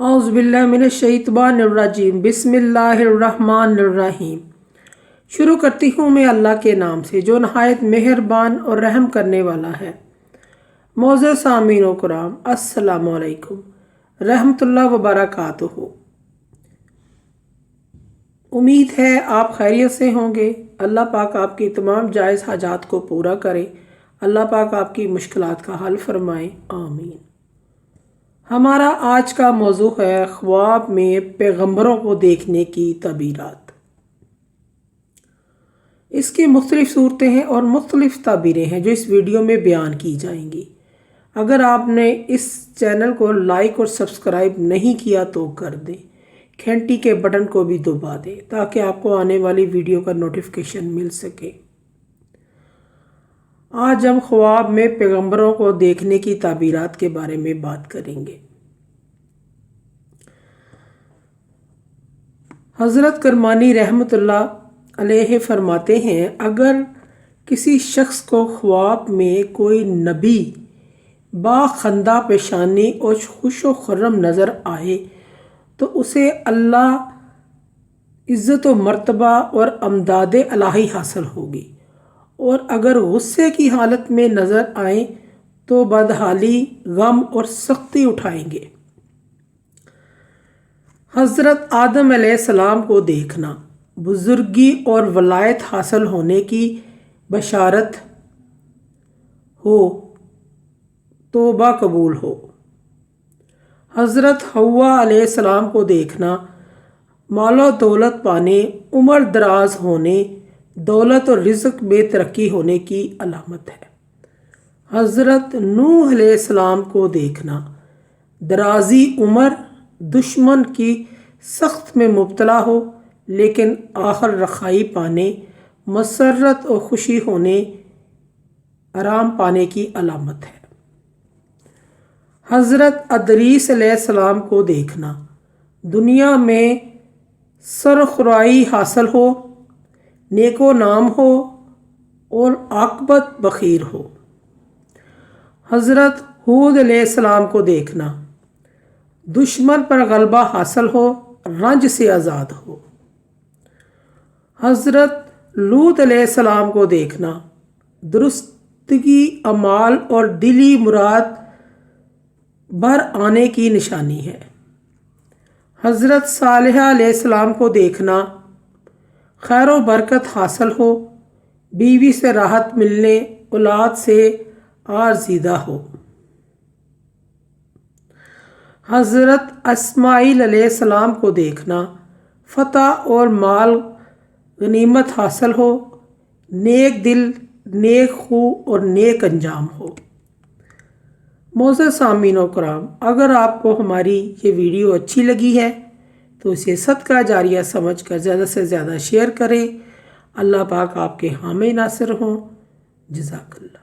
औज़ुबिल्लाहिमिनश्शैतानिर्रजीम बिस्मिल्लाहिर्रहमानिर्रहीम। शुरू करती हूँ मैं अल्लाह के नाम से जो नहायत मेहरबान और रहम करने वाला है। मोअज़्ज़ज़ सामीन व कुराम, अस्सलामु अलैकुम रहमतुल्लाह व बरकातुहू। उम्मीद है आप खैरियत से होंगे। अल्लाह पाक आपकी तमाम जायज़ हाजात को पूरा करे। अल्लाह पाक आपकी मुश्किलात का हल फरमाए, आमीन। हमारा आज का मौजू है ख्वाब में पैगंबरों को देखने की तबीरात। इसकी मुख्तलिफ़ सूरतें हैं और मुख्तलिफ़ ताबीरें हैं जो इस वीडियो में बयान की जाएंगी। अगर आपने इस चैनल को लाइक और सब्सक्राइब नहीं किया तो कर दें, घंटी के बटन को भी दबा दें ताकि आपको आने वाली वीडियो का नोटिफिकेशन मिल सके। आज हम ख्वाब में पैगंबरों को देखने की ताबीरात के बारे में बात करेंगे। हज़रत करमानी रहमतुल्लाह अलैहि फरमाते हैं, अगर किसी शख्स को ख्वाब में कोई नबी बाखंदा पेशानी और खुश व खुर्रम नज़र आए तो उसे अल्लाह इज़्ज़त व मर्तबा और अमदाद इलाही हासिल होगी, और अगर गुस्से की हालत में नज़र आए तो बदहाली, गम और सख्ती उठाएंगे। हज़रत आदम अलैहिस्सलाम को देखना बुज़ुर्गी और वलायत हासिल होने की बशारत हो, तौबा कबूल हो। हज़रत हव्वा अलैहिस्सलाम को देखना मालो दौलत पाने, उम्र दराज होने, दौलत और रिज़्क़ में तरक्की होने की अलामत है। हज़रत नूह अलैहिस्सलाम को देखना दराजी उम्र, दुश्मन की सख्त में मुब्तला हो लेकिन आखिर रखाई पाने, मसरत और खुशी होने, आराम पाने की अलामत है। हज़रत अदरीस अलैहिस्सलाम को देखना दुनिया में सरखुराई हासिल हो, नेको नाम हो और आक़िबत बखीर हो। हज़रत हूद अलैहिस्सलाम को देखना दुश्मन पर गलबा हासिल हो, रंज से आज़ाद हो। हज़रत लूत अलैहिस्सलाम को देखना दुरुस्तगी अमाल और दिली मुराद भर आने की निशानी है। हज़रत सालेह अलैहिस्सलाम को देखना खैर व बरकत हासिल हो, बीवी से राहत मिलने, औलाद से आर्ज़ीदा हो। हज़रत इस्माईल अलैहिस्सलाम को देखना फ़तह और माल गनीमत हासिल हो, नेक दिल, नेक खू और नेक अंजाम हो। मोअज़्ज़ज़ सामीन व कराम, अगर आपको हमारी ये वीडियो अच्छी लगी है तो इसे सदका जारिया समझकर ज़्यादा से ज़्यादा शेयर करें। अल्लाह पाक आपके हामी नासिर हों। जज़ाकल्लाह।